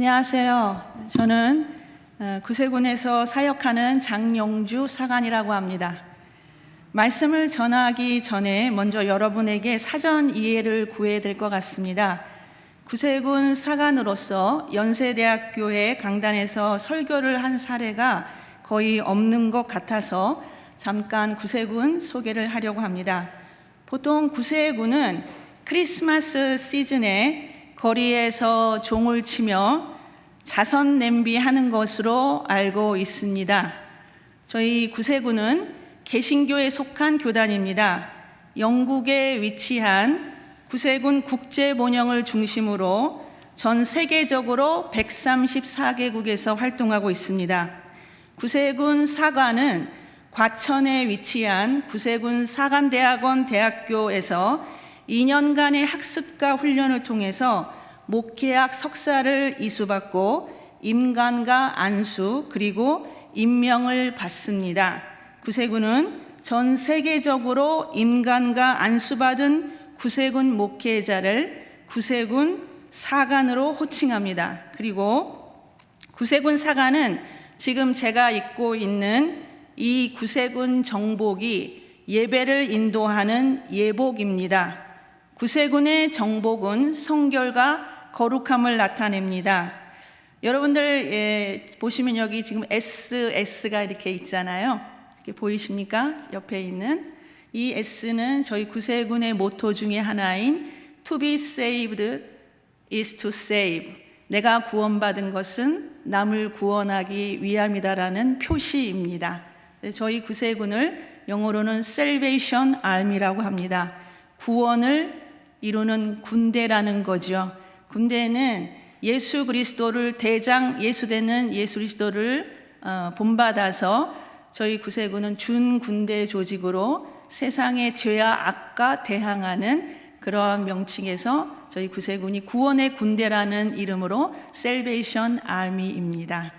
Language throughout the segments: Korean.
안녕하세요. 저는 구세군에서 사역하는 장영주 사관이라고 합니다. 말씀을 전하기 전에 먼저 여러분에게 사전 이해를 구해야 될 것 같습니다. 구세군 사관으로서 연세대학교의 강단에서 설교를 한 사례가 거의 없는 것 같아서 잠깐 구세군 소개를 하려고 합니다. 보통 구세군은 크리스마스 시즌에 거리에서 종을 치며 자선 냄비하는 것으로 알고 있습니다. 저희 구세군은 개신교에 속한 교단입니다. 영국에 위치한 구세군 국제본영을 중심으로 전 세계적으로 134개국에서 활동하고 있습니다. 구세군 사관은 과천에 위치한 구세군 사관대학원 대학교에서 2년간의 학습과 훈련을 통해서 목회학 석사를 이수받고 임관과 안수 그리고 임명을 받습니다. 구세군은 전 세계적으로 임관과 안수받은 구세군 목회자를 구세군 사관으로 호칭합니다. 그리고 구세군 사관은 지금 제가 입고 있는 이 구세군 정복이 예배를 인도하는 예복입니다. 구세군의 정복은 성결과 거룩함을 나타냅니다. 여러분들 보시면 여기 지금 SS가 이렇게 있잖아요. 이렇게 보이십니까? 옆에 있는 이 S는 저희 구세군의 모토 중에 하나인 To be saved is to save. 내가 구원받은 것은 남을 구원하기 위함이다라는 표시입니다. 저희 구세군을 영어로는 Salvation Army라고 합니다. 구원을 이루는 군대라는 거죠. 군대는 예수 그리스도를 대장 예수되는 예수 그리스도를 본받아서 저희 구세군은 준군대 조직으로 세상의 죄와 악과 대항하는 그러한 명칭에서 저희 구세군이 구원의 군대라는 이름으로 Salvation Army입니다.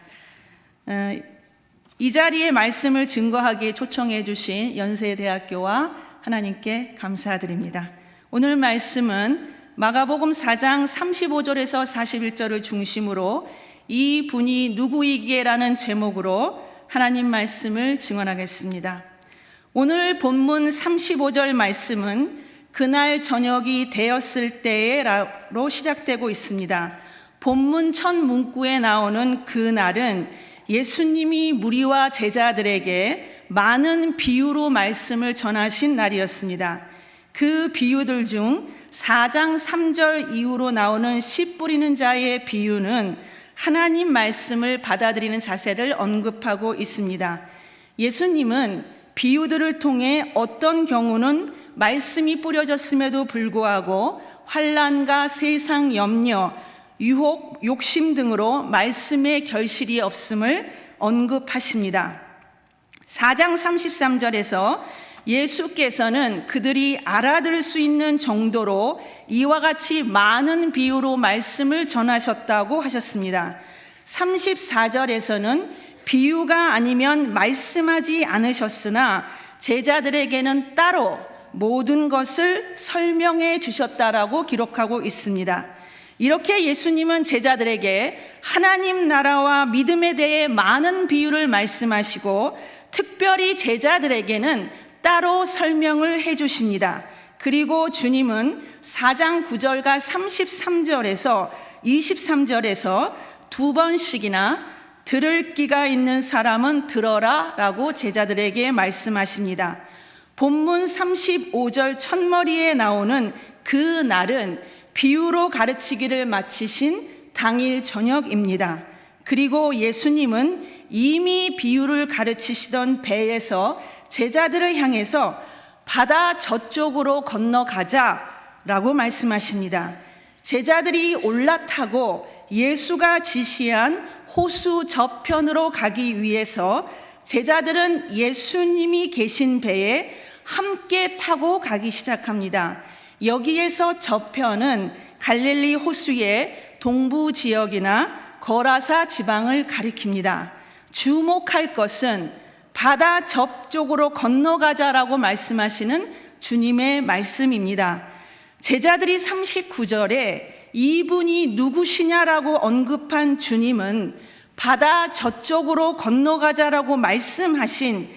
이 자리에 말씀을 증거하기에 초청해 주신 연세대학교와 하나님께 감사드립니다. 오늘 말씀은 마가복음 4장 35절에서 41절을 중심으로 이 분이 누구이기에라는 제목으로 하나님 말씀을 증언하겠습니다. 오늘 본문 35절 말씀은 그날 저녁이 되었을 때에로 시작되고 있습니다. 본문 첫 문구에 나오는 그날은 예수님이 무리와 제자들에게 많은 비유로 말씀을 전하신 날이었습니다. 그 비유들 중 4장 3절 이후로 나오는 씨 뿌리는 자의 비유는 하나님 말씀을 받아들이는 자세를 언급하고 있습니다. 예수님은 비유들을 통해 어떤 경우는 말씀이 뿌려졌음에도 불구하고 환난과 세상 염려, 유혹, 욕심 등으로 말씀의 결실이 없음을 언급하십니다. 4장 33절에서 예수께서는 그들이 알아들을 수 있는 정도로 이와 같이 많은 비유로 말씀을 전하셨다고 하셨습니다. 34절에서는 비유가 아니면 말씀하지 않으셨으나 제자들에게는 따로 모든 것을 설명해 주셨다라고 기록하고 있습니다. 이렇게 예수님은 제자들에게 하나님 나라와 믿음에 대해 많은 비유를 말씀하시고 특별히 제자들에게는 따로 설명을 해 주십니다. 그리고 주님은 4장 9절과 33절에서 23절에서 두 번씩이나 들을 귀가 있는 사람은 들어라 라고 제자들에게 말씀하십니다. 본문 35절 첫머리에 나오는 그 날은 비유로 가르치기를 마치신 당일 저녁입니다. 그리고 예수님은 이미 비유를 가르치시던 배에서 제자들을 향해서 바다 저쪽으로 건너가자라고 말씀하십니다. 제자들이 올라타고 예수가 지시한 호수 저편으로 가기 위해서 제자들은 예수님이 계신 배에 함께 타고 가기 시작합니다. 여기에서 저편은 갈릴리 호수의 동부 지역이나 거라사 지방을 가리킵니다. 주목할 것은 바다 저쪽으로 건너가자라고 말씀하시는 주님의 말씀입니다. 제자들이 39절에 이분이 누구시냐라고 언급한 주님은 바다 저쪽으로 건너가자라고 말씀하신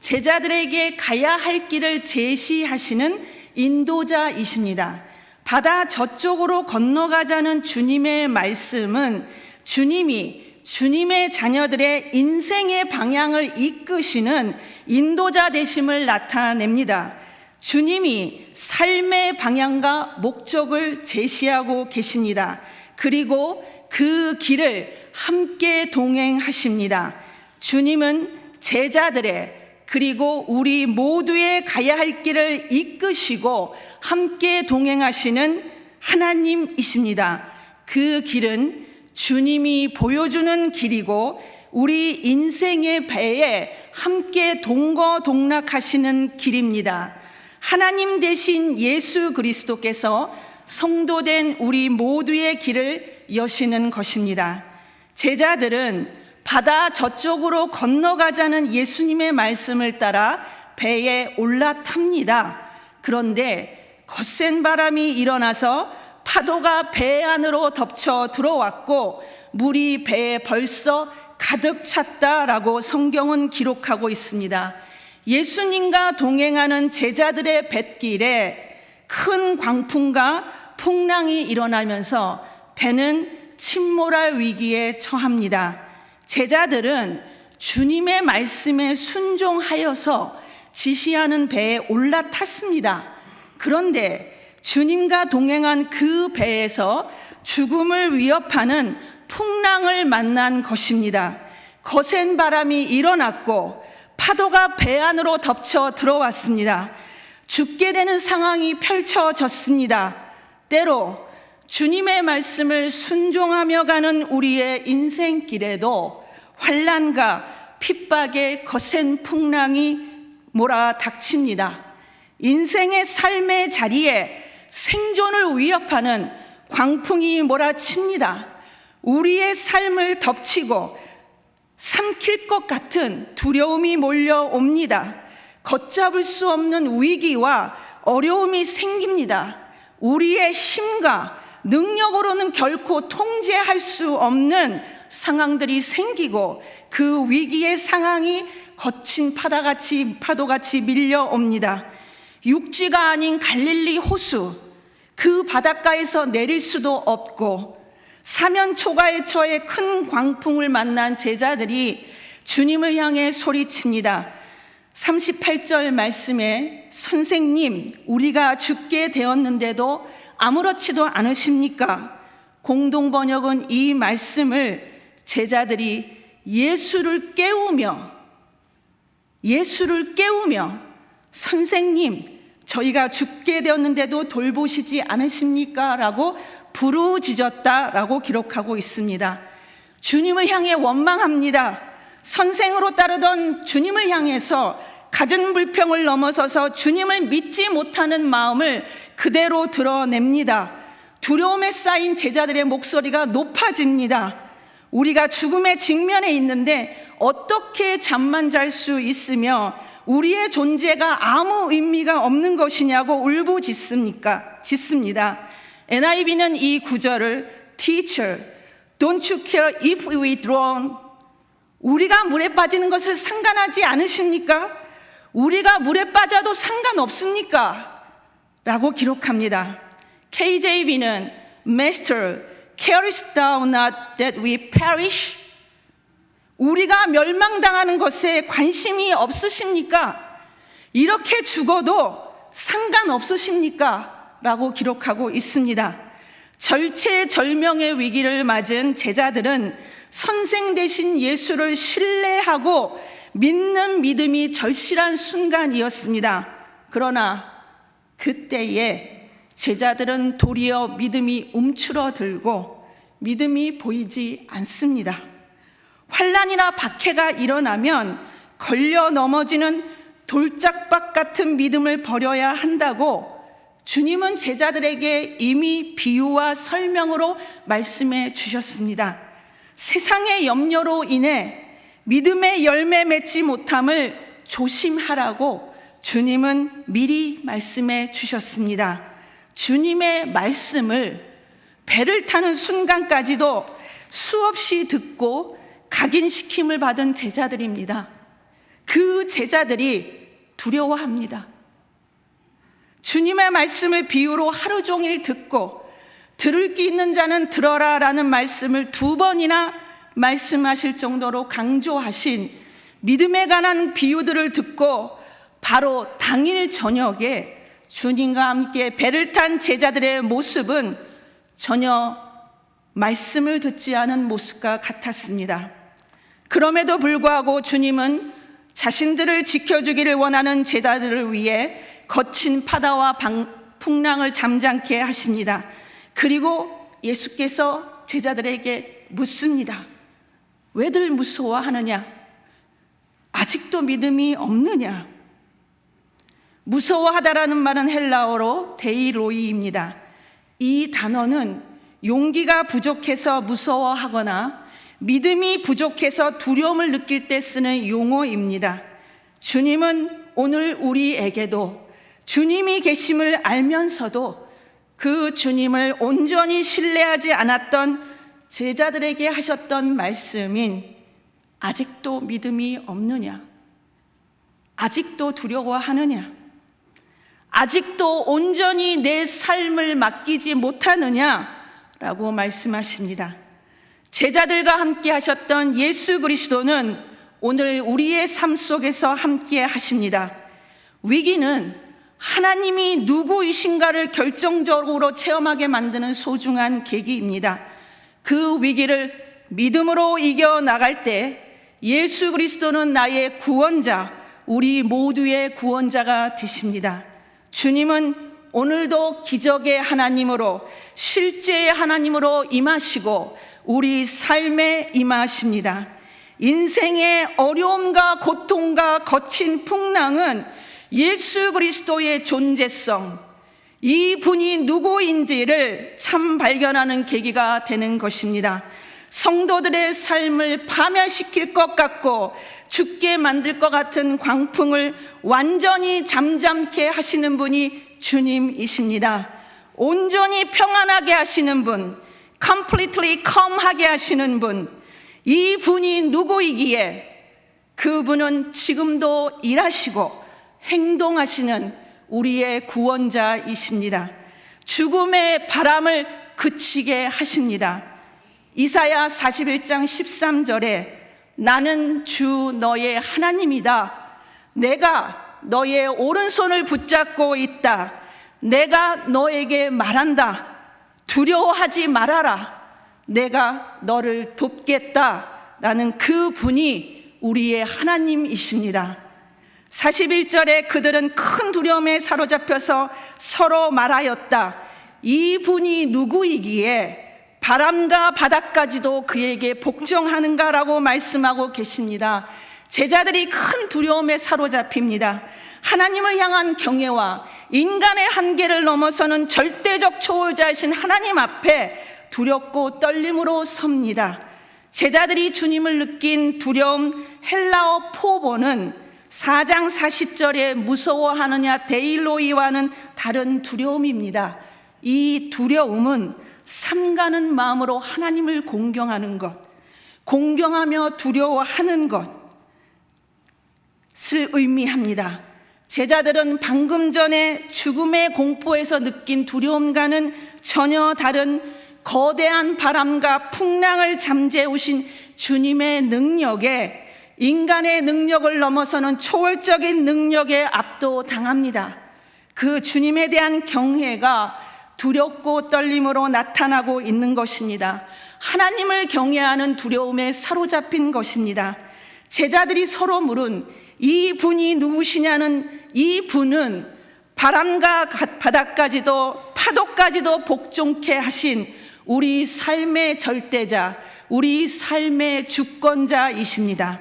제자들에게 가야 할 길을 제시하시는 인도자이십니다. 바다 저쪽으로 건너가자는 주님의 말씀은 주님이 주님의 자녀들의 인생의 방향을 이끄시는 인도자 되심을 나타냅니다. 주님이 삶의 방향과 목적을 제시하고 계십니다. 그리고 그 길을 함께 동행하십니다. 주님은 제자들의 그리고 우리 모두의 가야 할 길을 이끄시고 함께 동행하시는 하나님이십니다. 그 길은 주님이 보여주는 길이고 우리 인생의 배에 함께 동거동락하시는 길입니다. 하나님 되신 예수 그리스도께서 성도된 우리 모두의 길을 여시는 것입니다. 제자들은 바다 저쪽으로 건너가자는 예수님의 말씀을 따라 배에 올라탑니다. 그런데 거센 바람이 일어나서 파도가 배 안으로 덮쳐 들어왔고 물이 배에 벌써 가득 찼다라고 성경은 기록하고 있습니다. 예수님과 동행하는 제자들의 뱃길에 큰 광풍과 풍랑이 일어나면서 배는 침몰할 위기에 처합니다. 제자들은 주님의 말씀에 순종하여서 지시하는 배에 올라탔습니다. 그런데 주님과 동행한 그 배에서 죽음을 위협하는 풍랑을 만난 것입니다. 거센 바람이 일어났고 파도가 배 안으로 덮쳐 들어왔습니다. 죽게 되는 상황이 펼쳐졌습니다. 때로 주님의 말씀을 순종하며 가는 우리의 인생길에도 환난과 핍박의 거센 풍랑이 몰아닥칩니다. 인생의 삶의 자리에 생존을 위협하는 광풍이 몰아칩니다. 우리의 삶을 덮치고 삼킬 것 같은 두려움이 몰려옵니다. 걷잡을 수 없는 위기와 어려움이 생깁니다. 우리의 힘과 능력으로는 결코 통제할 수 없는 상황들이 생기고 그 위기의 상황이 거친 파도같이 밀려옵니다. 육지가 아닌 갈릴리 호수, 그 바닷가에서 내릴 수도 없고 사면 초가에 처해 큰 광풍을 만난 제자들이 주님을 향해 소리칩니다. 38절 말씀에 선생님, 우리가 죽게 되었는데도 아무렇지도 않으십니까? 공동 번역은 이 말씀을 제자들이 예수를 깨우며 선생님, 저희가 죽게 되었는데도 돌보시지 않으십니까? 라고 부르짖었다라고 기록하고 있습니다. 주님을 향해 원망합니다. 선생으로 따르던 주님을 향해서 갖은 불평을 넘어서서 주님을 믿지 못하는 마음을 그대로 드러냅니다. 두려움에 쌓인 제자들의 목소리가 높아집니다. 우리가 죽음의 직면에 있는데 어떻게 잠만 잘 수 있으며 우리의 존재가 아무 의미가 없는 것이냐고 울부짖습니다. NIV는 이 구절을 Teacher, don't you care if we drown? 우리가 물에 빠지는 것을 상관하지 않으십니까? 우리가 물에 빠져도 상관없습니까? 라고 기록합니다. KJV는 Master, carest thou not that we perish? 우리가 멸망당하는 것에 관심이 없으십니까? 이렇게 죽어도 상관없으십니까? 라고 기록하고 있습니다. 절체절명의 위기를 맞은 제자들은 선생 되신 예수를 신뢰하고 믿는 믿음이 절실한 순간이었습니다. 그러나 그때에 제자들은 도리어 믿음이 움츠러들고 믿음이 보이지 않습니다. 환난이나 박해가 일어나면 걸려 넘어지는 돌짝박 같은 믿음을 버려야 한다고 주님은 제자들에게 이미 비유와 설명으로 말씀해 주셨습니다. 세상의 염려로 인해 믿음의 열매 맺지 못함을 조심하라고 주님은 미리 말씀해 주셨습니다. 주님의 말씀을 배를 타는 순간까지도 수없이 듣고 각인시킴을 받은 제자들입니다. 그 제자들이 두려워합니다. 주님의 말씀을 비유로 하루 종일 듣고 들을 게 있는 자는 들어라 라는 말씀을 2번이나 말씀하실 정도로 강조하신 믿음에 관한 비유들을 듣고 바로 당일 저녁에 주님과 함께 배를 탄 제자들의 모습은 전혀 말씀을 듣지 않은 모습과 같았습니다. 그럼에도 불구하고 주님은 자신들을 지켜주기를 원하는 제자들을 위해 거친 바다와 풍랑을 잠잠케 하십니다. 그리고 예수께서 제자들에게 묻습니다. 왜들 무서워하느냐? 아직도 믿음이 없느냐? 무서워하다라는 말은 헬라어로 데이로이입니다. 이 단어는 용기가 부족해서 무서워하거나 믿음이 부족해서 두려움을 느낄 때 쓰는 용어입니다. 주님은 오늘 우리에게도 주님이 계심을 알면서도 그 주님을 온전히 신뢰하지 않았던 제자들에게 하셨던 말씀인 아직도 믿음이 없느냐? 아직도 두려워하느냐? 아직도 온전히 내 삶을 맡기지 못하느냐? 라고 말씀하십니다. 제자들과 함께 하셨던 예수 그리스도는 오늘 우리의 삶 속에서 함께 하십니다. 위기는 하나님이 누구이신가를 결정적으로 체험하게 만드는 소중한 계기입니다. 그 위기를 믿음으로 이겨나갈 때 예수 그리스도는 나의 구원자, 우리 모두의 구원자가 되십니다. 주님은 오늘도 기적의 하나님으로, 실제의 하나님으로 임하시고 우리 삶에 임하십니다. 인생의 어려움과 고통과 거친 풍랑은 예수 그리스도의 존재성, 이 분이 누구인지를 참 발견하는 계기가 되는 것입니다. 성도들의 삶을 파멸시킬 것 같고 죽게 만들 것 같은 광풍을 완전히 잠잠케 하시는 분이 주님이십니다. 온전히 평안하게 하시는 분, completely calm하게 하시는 분, 이 분이 누구이기에 그분은 지금도 일하시고 행동하시는 우리의 구원자이십니다. 죽음의 바람을 그치게 하십니다. 이사야 41장 13절에 나는 주 너의 하나님이다. 내가 너의 오른손을 붙잡고 있다. 내가 너에게 말한다. 두려워하지 말아라. 내가 너를 돕겠다. 라는 그 분이 우리의 하나님이십니다. 41절에 그들은 큰 두려움에 사로잡혀서 서로 말하였다. 이 분이 누구이기에 바람과 바다까지도 그에게 복종하는가라고 말씀하고 계십니다. 제자들이 큰 두려움에 사로잡힙니다. 하나님을 향한 경외와 인간의 한계를 넘어서는 절대적 초월자이신 하나님 앞에 두렵고 떨림으로 섭니다. 제자들이 주님을 느낀 두려움, 헬라어 포보는 4장 40절에 무서워하느냐 데일로이와는 다른 두려움입니다. 이 두려움은 삼가는 마음으로 하나님을 공경하는 것, 공경하며 두려워하는 것을 의미합니다. 제자들은 방금 전에 죽음의 공포에서 느낀 두려움과는 전혀 다른 거대한 바람과 풍랑을 잠재우신 주님의 능력에 인간의 능력을 넘어서는 초월적인 능력에 압도당합니다. 그 주님에 대한 경외가 두렵고 떨림으로 나타나고 있는 것입니다. 하나님을 경외하는 두려움에 사로잡힌 것입니다. 제자들이 서로 물은 이 분이 누구시냐는 이 분은 바람과 바다까지도 파도까지도 복종케 하신 우리 삶의 절대자, 우리 삶의 주권자이십니다.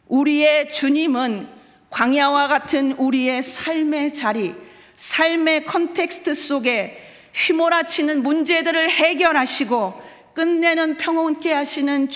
우리의 주님은 광야와 같은 우리의 삶의 자리, 삶의 컨텍스트 속에 휘몰아치는 문제들을 해결하시고 끝내는 평온케 하시는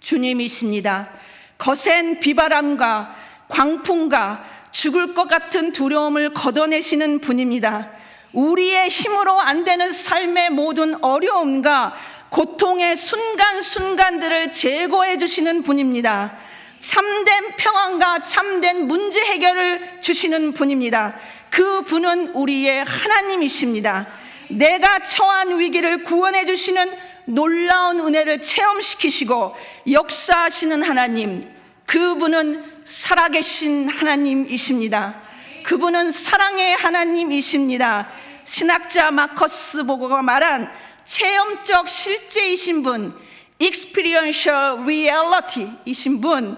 주님이십니다. 거센 비바람과 광풍과 죽을 것 같은 두려움을 걷어내시는 분입니다. 우리의 힘으로 안 되는 삶의 모든 어려움과 고통의 순간순간들을 제거해 주시는 분입니다. 참된 평안과 참된 문제 해결을 주시는 분입니다. 그 분은 우리의 하나님이십니다. 내가 처한 위기를 구원해 주시는 놀라운 은혜를 체험시키시고 역사하시는 하나님, 그분은 살아계신 하나님이십니다. 그분은 사랑의 하나님이십니다. 신학자 마커스 보거가 말한 체험적 실제이신 분, experiential reality이신 분,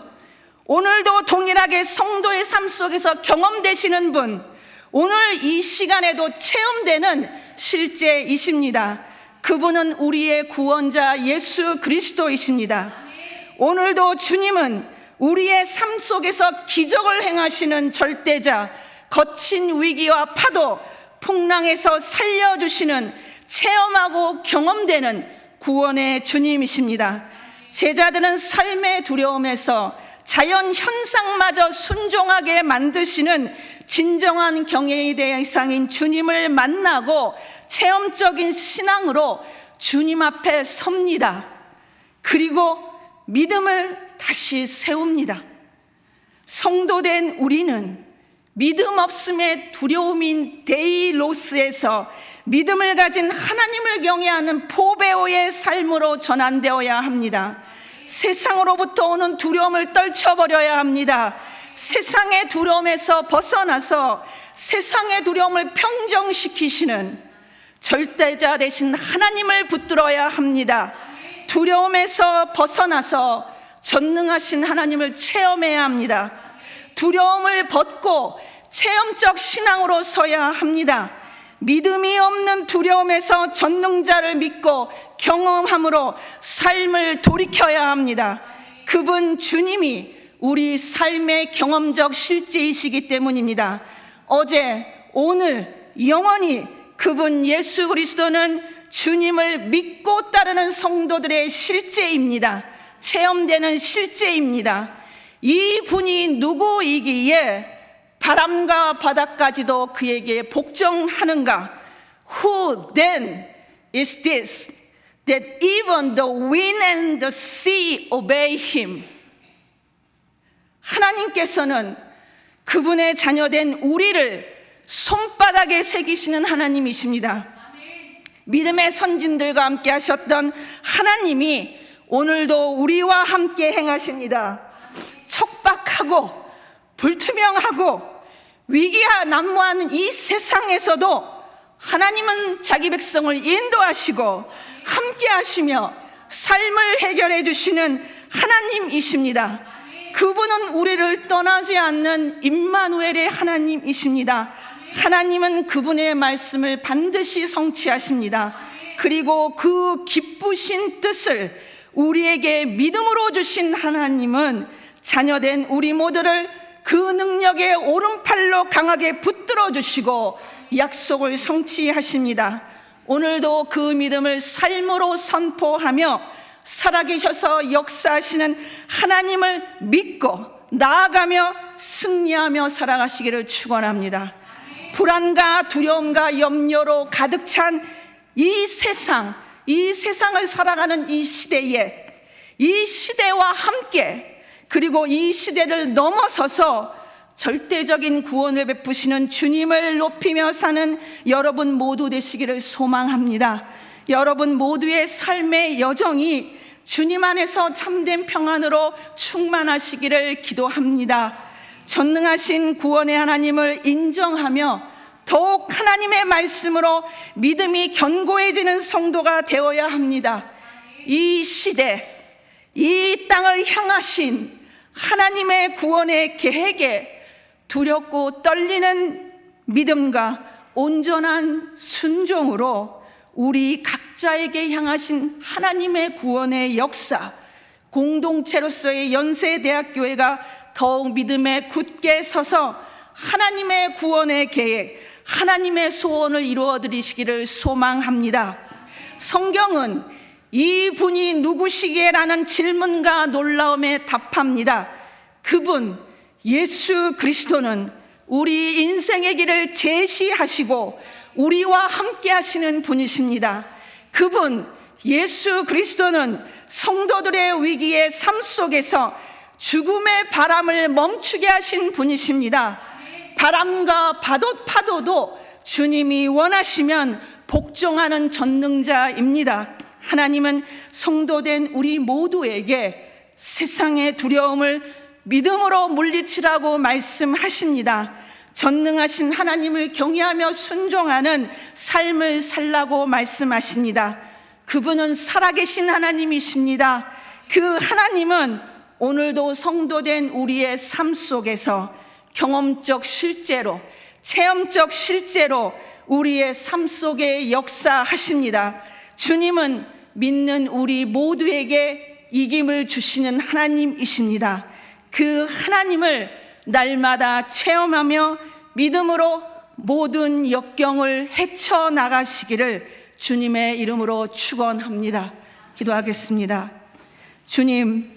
오늘도 동일하게 성도의 삶 속에서 경험되시는 분, 오늘 이 시간에도 체험되는 실제이십니다. 그분은 우리의 구원자 예수 그리스도이십니다. 오늘도 주님은 우리의 삶 속에서 기적을 행하시는 절대자, 거친 위기와 파도, 풍랑에서 살려주시는 체험하고 경험되는 구원의 주님이십니다. 제자들은 삶의 두려움에서 자연 현상마저 순종하게 만드시는 진정한 경외의 대상인 주님을 만나고 체험적인 신앙으로 주님 앞에 섭니다. 그리고 믿음을 다시 세웁니다. 성도된 우리는 믿음 없음의 두려움인 데이로스에서 믿음을 가진 하나님을 경외하는 포베오의 삶으로 전환되어야 합니다. 세상으로부터 오는 두려움을 떨쳐버려야 합니다. 세상의 두려움에서 벗어나서 세상의 두려움을 평정시키시는 절대자 되신 하나님을 붙들어야 합니다. 두려움에서 벗어나서 전능하신 하나님을 체험해야 합니다. 두려움을 벗고 체험적 신앙으로 서야 합니다. 믿음이 없는 두려움에서 전능자를 믿고 경험함으로 삶을 돌이켜야 합니다. 그분 주님이 우리 삶의 경험적 실제이시기 때문입니다. 어제, 오늘, 영원히 그분 예수 그리스도는 주님을 믿고 따르는 성도들의 실제입니다. 체험되는 실제입니다. 이 분이 누구이기에 바람과 바다까지도 그에게 복종하는가? Who then is this that even the wind and the sea obey him? 하나님께서는 그분의 자녀된 우리를 손바닥에 새기시는 하나님이십니다. 믿음의 선진들과 함께 하셨던 하나님이 오늘도 우리와 함께 행하십니다. 척박하고 불투명하고 위기가 난무하는 이 세상에서도 하나님은 자기 백성을 인도하시고 함께 하시며 삶을 해결해 주시는 하나님이십니다. 그분은 우리를 떠나지 않는 임마누엘의 하나님이십니다. 하나님은 그분의 말씀을 반드시 성취하십니다. 그리고 그 기쁘신 뜻을 우리에게 믿음으로 주신 하나님은 자녀된 우리 모두를 그 능력의 오른팔로 강하게 붙들어 주시고 약속을 성취하십니다. 오늘도 그 믿음을 삶으로 선포하며 살아계셔서 역사하시는 하나님을 믿고 나아가며 승리하며 살아가시기를 축원합니다. 불안과 두려움과 염려로 가득 찬 이 세상을 살아가는 이 시대에, 이 시대와 함께, 그리고 이 시대를 넘어서서 절대적인 구원을 베푸시는 주님을 높이며 사는 여러분 모두 되시기를 소망합니다. 여러분 모두의 삶의 여정이 주님 안에서 참된 평안으로 충만하시기를 기도합니다. 전능하신 구원의 하나님을 인정하며 더욱 하나님의 말씀으로 믿음이 견고해지는 성도가 되어야 합니다. 이 시대, 이 땅을 향하신 하나님의 구원의 계획에 두렵고 떨리는 믿음과 온전한 순종으로 우리 각자에게 향하신 하나님의 구원의 역사, 공동체로서의 연세대학교회가 더욱 믿음에 굳게 서서 하나님의 구원의 계획, 하나님의 소원을 이루어드리시기를 소망합니다. 성경은 이 분이 누구시게라는 질문과 놀라움에 답합니다. 그분 예수 그리스도는 우리 인생의 길을 제시하시고 우리와 함께 하시는 분이십니다. 그분 예수 그리스도는 성도들의 위기의 삶 속에서 죽음의 바람을 멈추게 하신 분이십니다. 바람과 파도도 주님이 원하시면 복종하는 전능자입니다. 하나님은 성도된 우리 모두에게 세상의 두려움을 믿음으로 물리치라고 말씀하십니다. 전능하신 하나님을 경외하며 순종하는 삶을 살라고 말씀하십니다. 그분은 살아계신 하나님이십니다. 그 하나님은 오늘도 성도된 우리의 삶 속에서 경험적 실제로, 체험적 실제로 우리의 삶 속에 역사하십니다. 주님은 믿는 우리 모두에게 이김을 주시는 하나님이십니다. 그 하나님을 날마다 체험하며 믿음으로 모든 역경을 헤쳐나가시기를 주님의 이름으로 축원합니다. 기도하겠습니다. 주님,